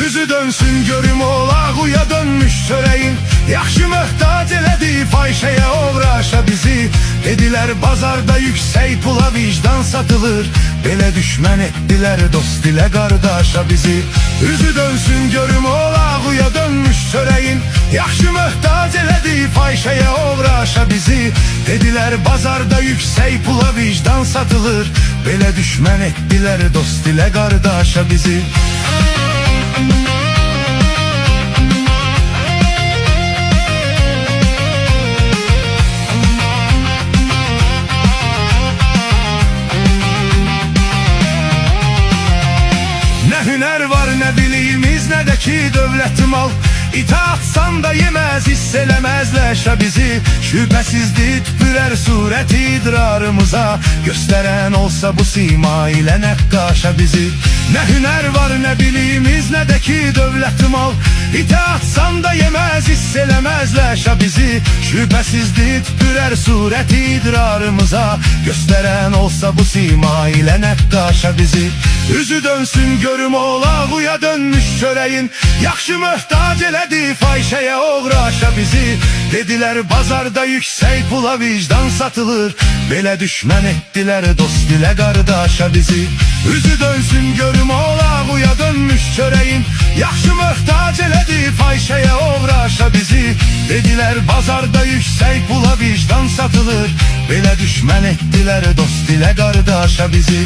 Üzü dönsün görüm olağuya dönmüş çöreğin. Yaxşı möhtac elədi fahişəyə uğraşa bizi. Dedilər bazarda yüksək pula vicdan satılır. Belə düşmən etdilər dost ilə qardaşa bizi. Üzü dönsün görüm olağuya dönmüş çöreğin. Yaxşı möhtac elədi fahişəyə uğraşa bizi. Dedilər bazarda yüksək pula vicdan satılır. Belə düşmən etdilər dost ilə qardaşa bizi. Nə hünər var, nə biliyimiz, nə də ki dövlət mal. İtaatsan da yeməz, hiss eləməzləşə bizi. Şübhəsizdir tüpürər surət idrarımıza. Göstərən olsa bu sima ilə nəqqaşa bizi. Nə hünər var, nə biliyimiz, nə də ki dövlət mal. İtaatsan da yeməz, hiss eləməzləşə bizi. Şübhəsizdir tüpürər surət idrarımıza. Göstərən olsa bu sima ilə nəqqaşa bizi. Üzü dönsün görüm olağuya dönmüş çöreğin. Yaxşı möhtac elədi fahişəyə uğraşa bizi. Dedilər bazarda yüksək pula vicdan satılır. Belə düşmən etdilər dost ilə qardaşa bizi. Üzü dönsün görüm olağuya dönmüş çöreğin. Yaxşı möhtac elədi fahişəyə uğraşa bizi. Dedilər bazarda yüksək pula vicdan satılır. Belə düşmən etdilər dost ilə qardaşa bizi.